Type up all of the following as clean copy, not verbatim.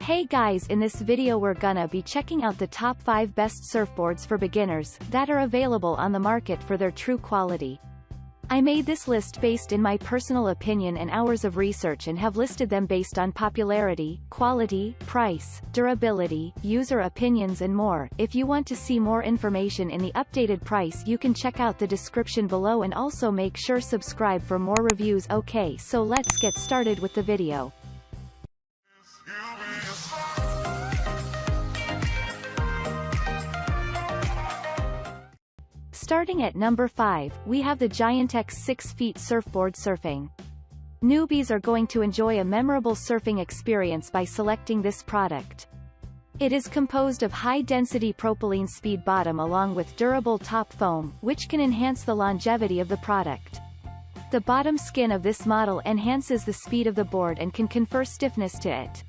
Hey guys, in this video we're gonna be checking out the top 5 best surfboards for beginners that are available on the market for their true quality. I made this list based in my personal opinion and hours of research and have listed them based on popularity, quality, price, durability, user opinions and more. If you want to see more information in the updated price you can check out the description below and also make sure subscribe for more reviews. Okay, so let's get started with the video. Starting at number 5, we have the Giantex 6 Feet Surfboard Surfing. Newbies are going to enjoy a memorable surfing experience by selecting this product. It is composed of high-density propylene speed bottom along with durable top foam, which can enhance the longevity of the product. The bottom skin of this model enhances the speed of the board and can confer stiffness to it.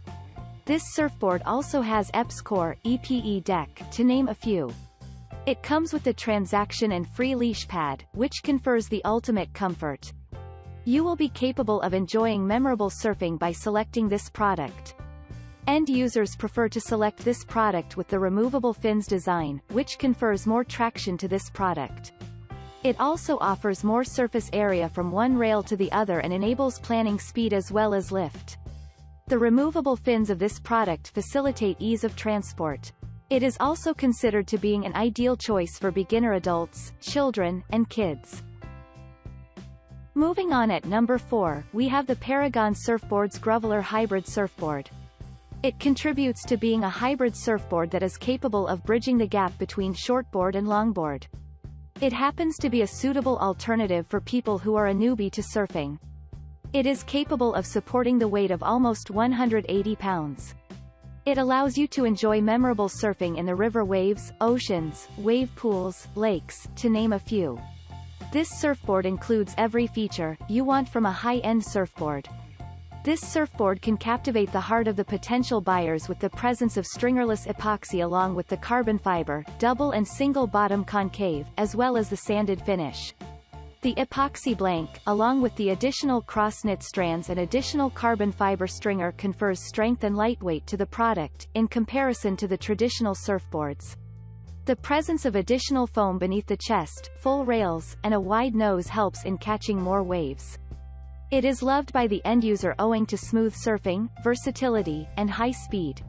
This surfboard also has EPS core, EPE deck, to name a few. It comes with the transaction and free leash pad, which confers the ultimate comfort. You will be capable of enjoying memorable surfing by selecting this product. End users prefer to select this product with the removable fins design, which confers more traction to this product. It also offers more surface area from one rail to the other and enables planning speed as well as lift. The removable fins of this product facilitate ease of transport. It is also considered to being an ideal choice for beginner adults, children, and kids. Moving on at number 4, we have the Paragon Surfboard's Groveler Hybrid Surfboard. It contributes to being a hybrid surfboard that is capable of bridging the gap between shortboard and longboard. It happens to be a suitable alternative for people who are a newbie to surfing. It is capable of supporting the weight of almost 180 pounds. It allows you to enjoy memorable surfing in the river waves, oceans, wave pools, lakes, to name a few. This surfboard includes every feature you want from a high-end surfboard. This surfboard can captivate the heart of the potential buyers with the presence of stringerless epoxy along with the carbon fiber, double and single bottom concave, as well as the sanded finish. The epoxy blank, along with the additional cross-knit strands and additional carbon fiber stringer confers strength and lightweight to the product, in comparison to the traditional surfboards. The presence of additional foam beneath the chest, full rails, and a wide nose helps in catching more waves. It is loved by the end user owing to smooth surfing, versatility, and high speed.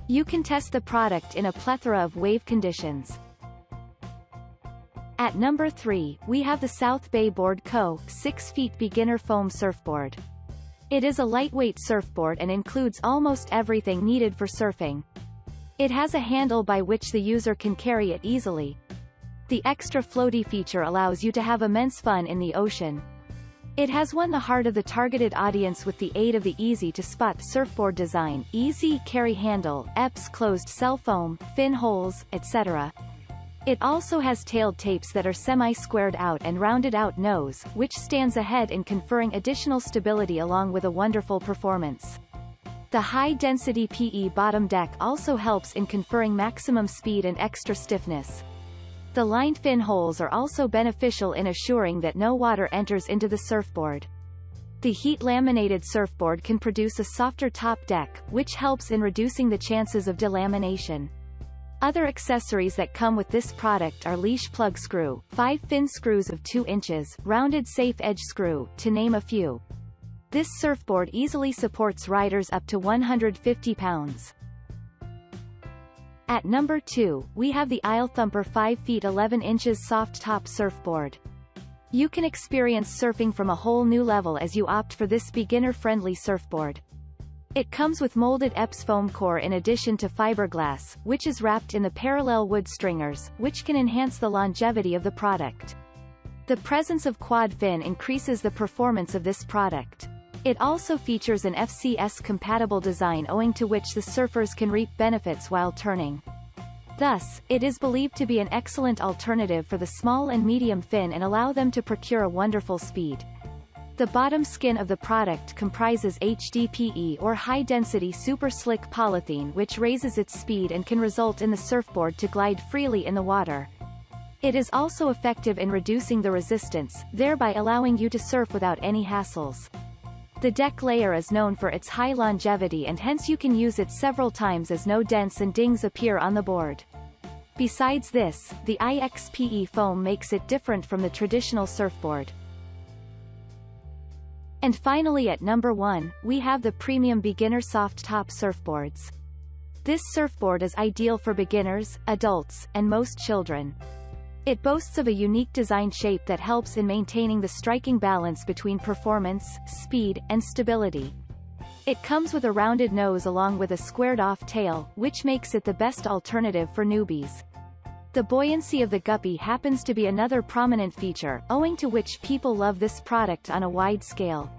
You can test the product in a plethora of wave conditions. At number 3, we have the South Bay Board Co. 6 Feet Beginner Foam Surfboard. It is a lightweight surfboard and includes almost everything needed for surfing. It has a handle by which the user can carry it easily. The extra floaty feature allows you to have immense fun in the ocean. It has won the heart of the targeted audience with the aid of the easy-to-spot surfboard design, easy carry handle, EPS closed cell foam, fin holes, etc. It also has tailed tapes that are semi-squared out and rounded out nose, which stands ahead in conferring additional stability along with a wonderful performance. The high-density PE bottom deck also helps in conferring maximum speed and extra stiffness. The lined fin holes are also beneficial in assuring that no water enters into the surfboard. The heat-laminated surfboard can produce a softer top deck, which helps in reducing the chances of delamination. Other accessories that come with this product are leash plug screw, 5 fin screws of 2 inches, rounded safe edge screw, to name a few. This surfboard easily supports riders up to 150 pounds. At number 2, we have the AloThumper 5 feet 11 inches soft top surfboard. You can experience surfing from a whole new level as you opt for this beginner-friendly surfboard. It comes with molded EPS foam core in addition to fiberglass, which is wrapped in the parallel wood stringers, which can enhance the longevity of the product. The presence of quad fin increases the performance of this product. It also features an FCS-compatible design owing to which the surfers can reap benefits while turning. Thus, it is believed to be an excellent alternative for the small and medium fin and allow them to procure a wonderful speed. The bottom skin of the product comprises HDPE or high-density super slick polythene which raises its speed and can result in the surfboard to glide freely in the water. It is also effective in reducing the resistance, thereby allowing you to surf without any hassles. The deck layer is known for its high longevity and hence you can use it several times as no dents and dings appear on the board. Besides this, the IXPE foam makes it different from the traditional surfboard. And finally at number 1, we have the premium beginner soft top surfboards. This surfboard is ideal for beginners, adults, and most children. It boasts of a unique design shape that helps in maintaining the striking balance between performance, speed, and stability. It comes with a rounded nose along with a squared-off tail, which makes it the best alternative for newbies. The buoyancy of the guppy happens to be another prominent feature, owing to which people love this product on a wide scale.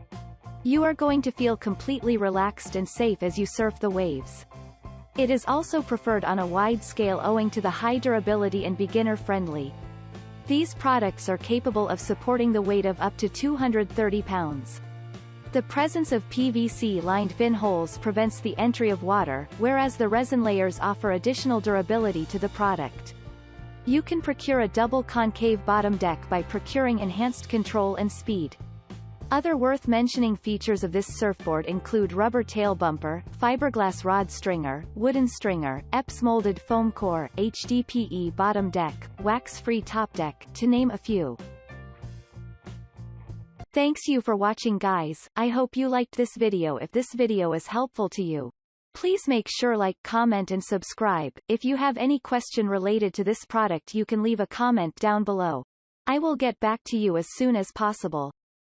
You are going to feel completely relaxed and safe as you surf the waves. It is also preferred on a wide scale owing to the high durability and beginner-friendly. These products are capable of supporting the weight of up to 230 pounds. The presence of PVC-lined fin holes prevents the entry of water, whereas the resin layers offer additional durability to the product. You can procure a double concave bottom deck by procuring enhanced control and speed. Other worth mentioning features of this surfboard include rubber tail bumper, fiberglass rod stringer, wooden stringer, EPS molded foam core, HDPE bottom deck, wax-free top deck, to name a few. Thanks you for watching guys, I hope you liked this video. If this video is helpful to you, please make sure like, comment and subscribe. If you have any question related to this product you can leave a comment down below. I will get back to you as soon as possible.